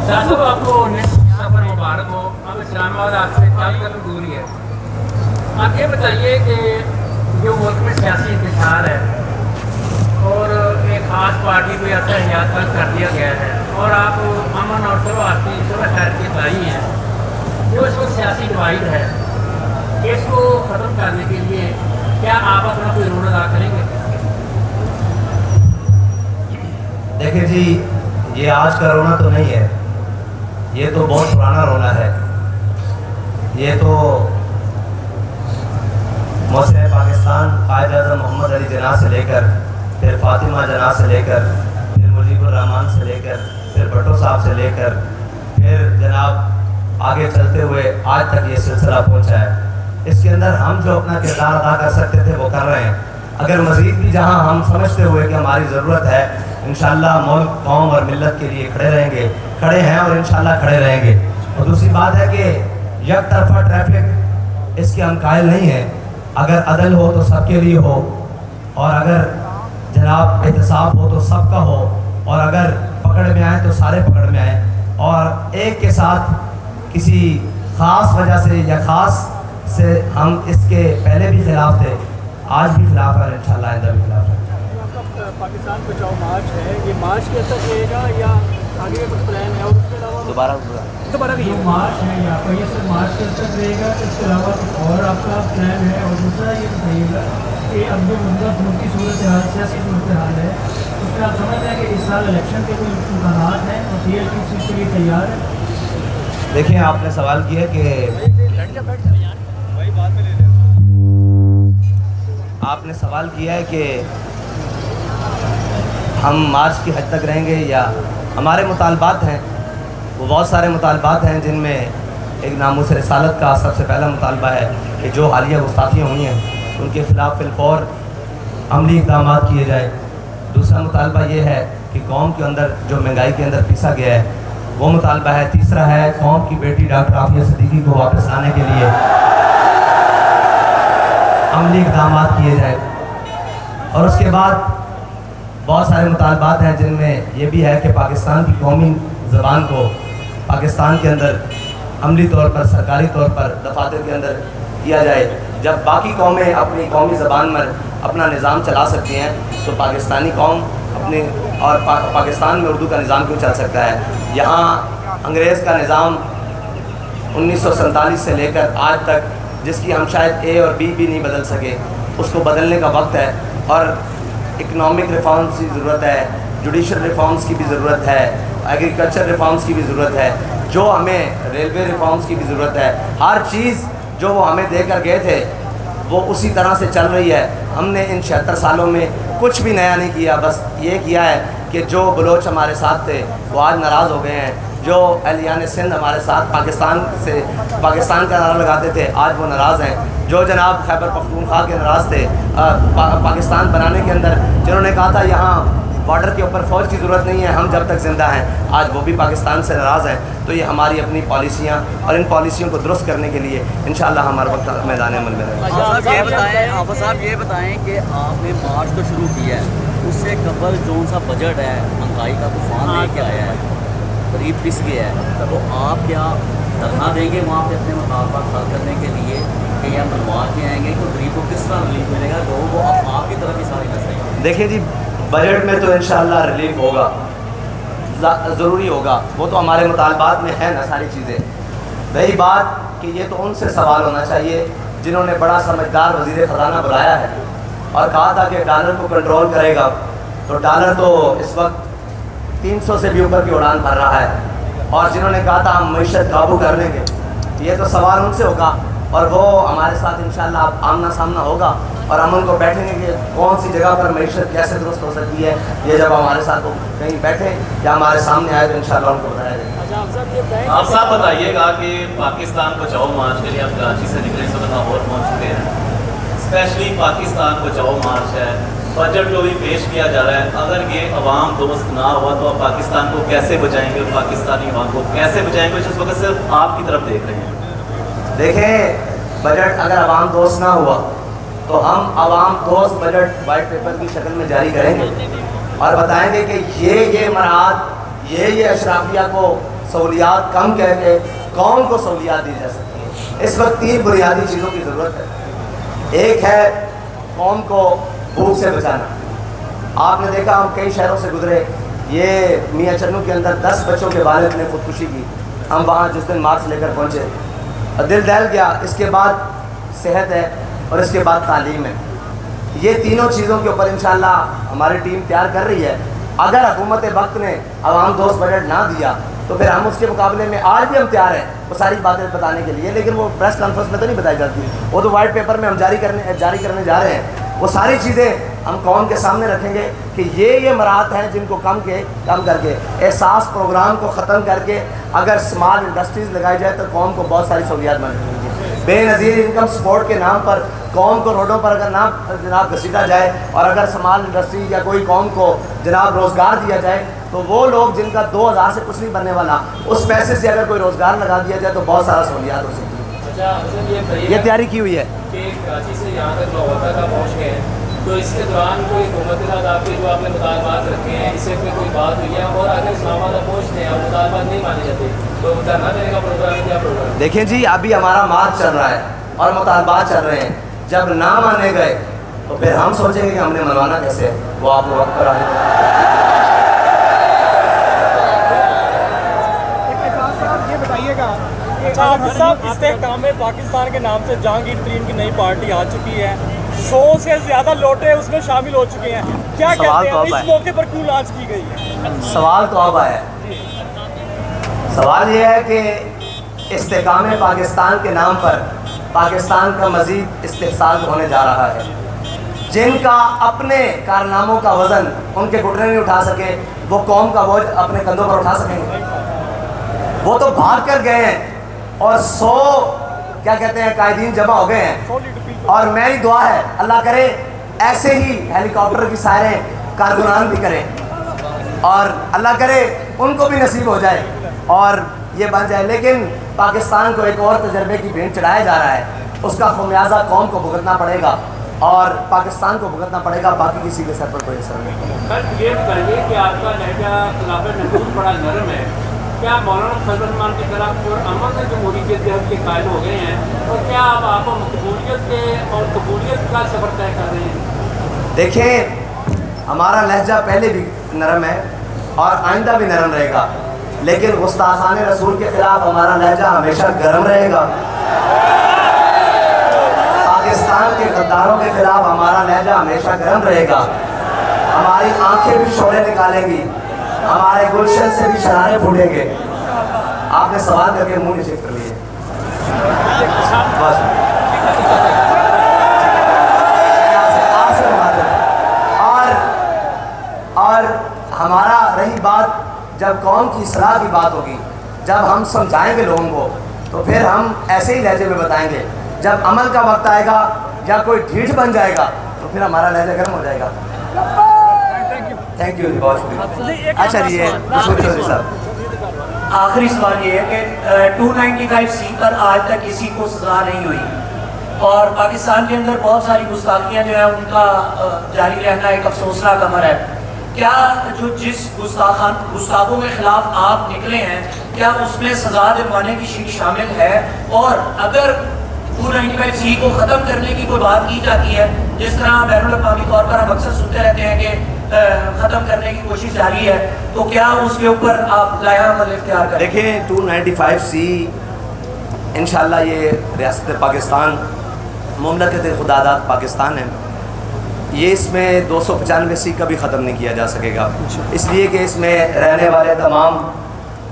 शाह साहब आपको सफर मुबारक हो। अब इस्लामाबाद आपसे 40 किलोमीटर दूरी है। आप ये बताइए कि जो मुल्क में सियासी इंतशार है और एक ख़ास पार्टी को ऐसा हयात बंद कर दिया गया है और आप अमन और सौहार्द की सुलह खैर के दाई हैं, जो इसको सियासी डिवाइड है, इसको ख़त्म करने के लिए क्या आप अपना कोई रोल अदा करेंगे? देखिए जी, ये आज का रोना तो नहीं है, ये तो बहुत पुराना रोना है। ये तो मौसे पाकिस्तान कायद आज़म मोहम्मद अली जना से लेकर फिर फातिमा जना से लेकर फिर मुजीबुर रहमान से लेकर फिर भुट्टो साहब से लेकर फिर जनाब आगे चलते हुए आज तक ये सिलसिला पहुंचा है। इसके अंदर हम जो अपना किरदार अदा कर सकते थे वो कर रहे हैं। अगर मज़ीद भी जहां हम समझते हुए कि हमारी ज़रूरत है, इंशाअल्लाह मुल्क, कौम और मिल्लत के लिए खड़े रहेंगे, खड़े हैं और इंशाअल्लाह खड़े रहेंगे। और दूसरी बात है कि एक तरफा ट्रैफिक इसके हम कायल नहीं हैं। अगर अदल हो तो सबके लिए हो, और अगर जनाब एहतसाब हो तो सबका हो, और अगर पकड़ में आए तो सारे पकड़ में आए। और एक के साथ किसी ख़ास वजह से या ख़ास से हम इसके पहले भी खिलाफ थे, आज भी खिलाफ है और इंशाअल्लाह आइंदा भी खिलाफ है। आपका पाकिस्तान बचाओ मार्च है, ये मार्च के अंदर रहेगा या आगे का कुछ प्लान है? और उसके अलावा दोबारा भी जो मार्च है या आपका ये सिर्फ मार्च के अंदर रहेगा, इसके अलावा कुछ और आपका प्लान है? और दूसरा ये बताइएगा कि अब जो मुल्क की सूरत हाल, सियासी सूरत हाल है, उसमें आप समझते हैं कि इस साल इलेक्शन के कोई इम्कान हैं और PLP इस चीज़ के लिए तैयार है? देखिए, आपने सवाल किया कि आपने सवाल किया है कि हम मार्च की हद तक रहेंगे या हमारे मुतालबात हैं, वो बहुत सारे मुतालबात हैं, जिनमें एक नामूस रिसालत का सबसे पहला मुतालबा है कि जो हालिया गुस्ताखियाँ हुई हैं उनके ख़िलाफ़ फिलफौर अमली इक़दाम किए जाएँ। दूसरा मुतालबा ये है कि कौम के अंदर जो महंगाई के अंदर पिसा गया है वो मुतालबा है। तीसरा है कौम की बेटी डॉक्टर आफिया सिद्दीकी को वापस लाने के लिए अमली इक़दाम किए जाए। और उसके बाद बहुत सारे मुतालबात हैं, जिनमें ये भी है कि पाकिस्तान की कौमी ज़बान को पाकिस्तान के अंदर अमली तौर पर, सरकारी तौर पर दफातर के अंदर किया जाए। जब बाकी कौमें अपनी कौमी ज़बान में अपना निज़ाम चला सकती हैं तो पाकिस्तानी कौम अपने और पाकिस्तान में उर्दू का निज़ाम क्यों चल सकता है? यहाँ अंग्रेज़ का निज़ाम 1947 से लेकर आज तक, जिसकी हम शायद ए और बी भी नहीं बदल सके, उसको बदलने का वक्त है। और इकनॉमिक रिफॉर्म्स की ज़रूरत है, जुडिशल रिफॉर्म्स की भी ज़रूरत है, एग्रीकल्चर रिफॉर्म्स की भी ज़रूरत है, जो हमें रेलवे रिफॉर्म्स की भी ज़रूरत है। हर चीज़ जो वो हमें देकर गए थे वो उसी तरह से चल रही है। हमने इन 76 सालों में कुछ भी नया नहीं किया, बस ये किया है कि जो बलोच हमारे साथ थे वो आज नाराज़ हो गए हैं। जो अहलियान सिंध हमारे साथ पाकिस्तान का नारा लगाते थे, आज वो नाराज़ हैं। जो जनाब खैबर पख्तूनख्वा के नाराज़ थे पाकिस्तान बनाने के अंदर, जिन्होंने कहा था यहाँ बॉर्डर के ऊपर फ़ौज की ज़रूरत नहीं है, हम जब तक ज़िंदा हैं, आज वो भी पाकिस्तान से नाराज़ हैं। तो ये हमारी अपनी पॉलिसियाँ और इन पॉलिसियों को दुरुस्त करने के लिए इंशाअल्लाह हमारा वक्त मैदान अमल में रहेगा। आफा साहब ये बताएं कि आपने मार्च तो शुरू किया है, उससे कबल जो सा बजट है महंगाई का तूफान लेके आया है, करीब पिस गया है, तो आप क्या धरना देंगे वहाँ पे अपने मुतालबात हल करने के लिए कि या बनवा के आएंगे? तो गरीब को किस तरह रिलीफ मिलेगा जो वो आपकी तरफ ही सारी नजर? देखिए जी, बजट में तो इंशाअल्लाह रिलीफ होगा, ज़रूरी होगा, वो तो हमारे मुतालबात में है ना सारी चीज़ें। रही बात कि ये तो उनसे सवाल होना चाहिए जिन्होंने बड़ा समझदार वज़ीर ख़जाना बुलाया है और कहा था कि डॉलर को कंट्रोल करेगा। तो डॉलर तो इस वक्त 300 से भी ऊपर की उड़ान भर रहा है, और जिन्होंने कहा था हम मईशत काबू कर लेंगे, ये तो सवाल उनसे होगा। और वो हमारे साथ इंशाअल्लाह आमना सामना होगा और हम उनको बैठेंगे कि कौन सी जगह पर मईशत कैसे दुरुस्त हो सकती है। ये जब हमारे साथ वो कहीं बैठे या हमारे सामने आए तो इंशाअल्लाह उनको बताया जाएगा। आप साहब बताइएगा कि पाकिस्तान बचाओ मार्च के लिए आप कराची से निकले तो लाहौर पहुँच चुके हैं। स्पेशली पाकिस्तान बचाओ मार्च है, बजट जो भी पेश किया जा रहा है, अगर ये अवाम दोस्त ना हुआ तो आप पाकिस्तान को कैसे बचाएंगे और पाकिस्तानी अवाम को कैसे बचाएंगे? इस वक्त सिर्फ आपकी तरफ देख रहे हैं। देखें, बजट अगर अवाम दोस्त ना हुआ तो हम अवाम दोस्त बजट वाइट पेपर की शक्ल में जारी करेंगे और बताएंगे कि ये मराद, ये अशराफिया को سہولیات کم کہہ کے قوم کو سہولیات دی جا سکتی ہیں. اس وقت 3 بنیادی چیزوں کی ضرورت ہے. ایک ہے قوم کو بھوک سے بچانا. آپ نے دیکھا ہم کئی شہروں سے گزرے, یہ میاں چنو کے اندر 10 بچوں کے والد نے خودکشی کی. ہم وہاں جس دن مارچ لے کر پہنچے دل دہل گیا. اس کے بعد صحت ہے اور اس کے بعد تعلیم ہے. یہ تینوں چیزوں کے اوپر انشاءاللہ ہماری ٹیم تیار کر رہی ہے. اگر حکومت وقت نے عوام دوست بجٹ نہ دیا تو پھر ہم اس کے مقابلے میں آج بھی ہم تیار ہیں وہ ساری باتیں بتانے کے لیے, لیکن وہ پریس کانفرنس میں تو نہیں بتائی جاتی. وہ تو وائٹ پیپر میں ہم جاری کرنے جا رہے ہیں. وہ ساری چیزیں ہم قوم کے سامنے رکھیں گے کہ یہ مراحت ہیں جن کو کم کر کے احساس پروگرام کو ختم کر کے اگر اسمال انڈسٹریز لگائی جائے تو قوم کو بہت ساری سہولیات مل جائیں گی. بے نظیر انکم سپورٹ کے نام پر قوم کو روڈوں پر اگر نہ جناب گھسیٹا جائے اور اگر اسمال انڈسٹری یا کوئی قوم کو جناب روزگار دیا جائے تو وہ لوگ جن کا 2000 سے کچھ نہیں بننے والا اس پیسے سے اگر کوئی روزگار لگا دیا جائے تو بہت سارا سہولیات ہو سکتی ہے. یہ تیاری کی ہوئی ہے کہ کراچی سے یہاں تک لاہور تک آپ پہنچ گئے ہیں تو اس کے دوران کوئی حکومت کے ساتھ آپ کے جو آپ نے مطالبات رکھے ہیں اس سے کوئی بات ہوئی ہے, اور اگر اسلام آباد پہنچتے ہیں اور مطالبات نہیں مانے جاتے تو دھرنا دینے کا پروگرام ہے, کیا پروگرام ہے؟ دیکھیں جی ابھی ہمارا مارچ چل رہا ہے اور مطالبات چل رہے ہیں. جب نہ مانے گئے تو پھر ہم سوچیں گے کہ ہم نے منوانا کیسے ہے. وہ آپ وقت پر آئے. یہ بتائیے گا صاحب استحکام میں پاکستان کے نام سے جہانگیر ترین کی نئی پارٹی آ چکی ہے, 100 سے زیادہ لوٹے اس میں شامل ہو چکے ہیں. کیا کہتے ہیں اس موقع پر کیوں لانچ کی گئی ہے؟ سوال تو اب آیا. سوال یہ ہے کہ استحکام پاکستان کے نام پر پاکستان کا مزید استحصال ہونے جا رہا ہے. جن کا اپنے کارناموں کا وزن ان کے گھٹنے نہیں اٹھا سکے وہ قوم کا بوجھ اپنے کندھوں پر اٹھا سکیں گے؟ وہ تو بھاگ کر گئے ہیں اور 100 کیا کہتے ہیں قائدین جمع ہو گئے ہیں. اور میری دعا ہے اللہ کرے ایسے ہی ہیلی کاپٹر کی سائریں کارکنان بھی کریں اور اللہ کرے ان کو بھی نصیب ہو جائے اور یہ بن جائے. لیکن پاکستان کو ایک اور تجربے کی بھینٹ چڑھایا جا رہا ہے. اس کا خمیازہ قوم کو بھگتنا پڑے گا اور پاکستان کو بھگتنا پڑے گا, باقی کسی کے سر پر کوئی اثر نہیں. سر یہ بتائیے کہ آپ کا لہجہ خلاف نفوذ بڑا نرم ہے, کیا مولانا فضل الرحمان کی طرح پرامن جمہوریت کے قائل ہو گئے ہیں, اور کیا آپ مقبولیت کے اور قبولیت کا سفر طے کر رہے ہیں؟ دیکھیں ہمارا لہجہ پہلے بھی نرم ہے اور آئندہ بھی نرم رہے گا, لیکن گستاخان رسول کے خلاف ہمارا لہجہ ہمیشہ گرم رہے گا. پاکستان کے غداروں کے خلاف ہمارا لہجہ ہمیشہ گرم رہے گا. ہماری آنکھیں بھی شعلے نکالیں گی, ہمارے گلشن سے بھی شرارے پھوٹیں گے. آپ نے سوال کر کے منہ نیچے کر لیے بس. اور ہمارا رہی بات جب قوم کی اصلاح کی بات ہوگی, جب ہم سمجھائیں گے لوگوں کو تو پھر ہم ایسے ہی لہجے میں بتائیں گے. جب عمل کا وقت آئے گا یا کوئی ڈھیٹ بن جائے گا تو پھر ہمارا لہجہ گرم ہو جائے گا. تھینک یو جی, بہت شکریہ. اچھا جی چودھری صاحب آخری سوال یہ ہے کہ 295C پر آج تک کسی کو سزا نہیں ہوئی اور پاکستان کے اندر بہت ساری گستاخیاں جو ہیں ان کا جاری رہنا ایک افسوسناک امر ہے. کیا جو جس گستاخوں کے خلاف آپ نکلے ہیں کیا اس میں سزا دلوانے کی شیٹ شامل ہے, اور اگر 295C کو ختم کرنے کی کوئی بات کی جاتی ہے جس طرح بین الاقوامی طور پر ہم اکثر سنتے رہتے ہیں کہ ختم کرنے کی کوشش جاری ہے, تو کیا اس کے اوپر آپ لائحہ عمل اختیار کریں؟ دیکھیں 295C انشاءاللہ یہ ریاست پاکستان مملکت خداداد پاکستان ہے, یہ اس میں 295C کبھی ختم نہیں کیا جا سکے گا, اس لیے کہ اس میں رہنے والے تمام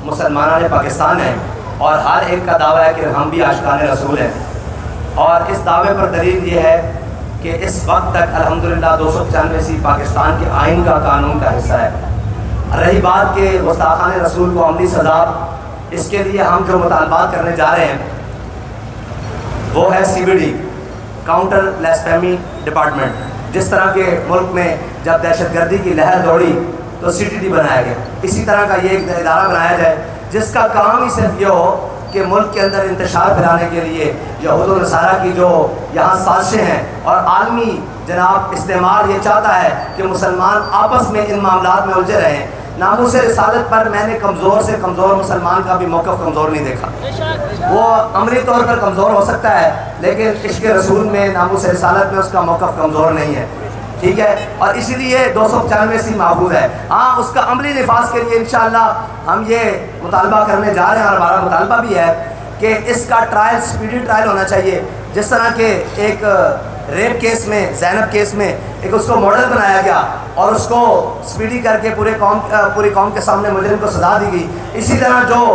مسلمانان پاکستان ہیں اور ہر ایک کا دعویٰ ہے کہ ہم بھی عاشقان رسول ہیں. اور اس دعوے پر دلیل یہ ہے کہ اس وقت تک الحمدللہ 295C پاکستان کے آئین کا قانون کا حصہ ہے. رہی بات کہ گستاخان رسول کو عملی سزا, اس کے لیے ہم جو مطالبات کرنے جا رہے ہیں وہ ہے CBD کاؤنٹر بلیسفیمی ڈپارٹمنٹ. جس طرح کے ملک میں جب دہشت گردی کی لہر دوڑی تو CTD بنایا گیا, اسی طرح کا یہ ایک ادارہ بنایا جائے جس کا کام ہی صرف یہ ہو کہ ملک کے اندر انتشار پھیلانے کے لیے یہود و نصارہ کی جو یہاں سازشیں ہیں اور عالمی جناب استعمار یہ چاہتا ہے کہ مسلمان آپس میں ان معاملات میں الجھے رہیں, नामूस रिसालत पर मैंने कमज़ोर से कमज़ोर मुसलमान का भी मौक़िफ़ कमज़ोर नहीं देखा। वो अमली तौर पर कमज़ोर हो सकता है, लेकिन इश्क़ रसूल में, नामूस रिसालत में उसका मौक़िफ़ कमज़ोर नहीं है, ठीक है। और इसीलिए 295 महफूज है। हाँ, उसका अमली निफाज के लिए इंशाअल्लाह हम ये मुतालबा करने जा रहे हैं, और हमारा मुतालबा भी है कि इसका ट्रायल स्पीडी ट्रायल होना चाहिए। जिस तरह के एक रेप केस में, ज़ैनब केस में एक उसको मॉडल बनाया गया और उसको स्पीडी करके पूरी कौम के सामने मुजरिम को सज़ा दी गई, इसी तरह जो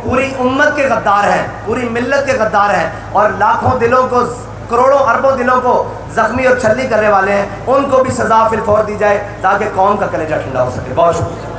पूरी उम्मत के गद्दार हैं, पूरी मिल्लत के गद्दार हैं और लाखों दिलों को, करोड़ों अरबों दिलों को ज़ख्मी और छल्ली करने वाले हैं, उनको भी सज़ा फिल फौर दी जाए ताकि कौम का कलेजा ठंडा हो सके। बहुत शुक्रिया।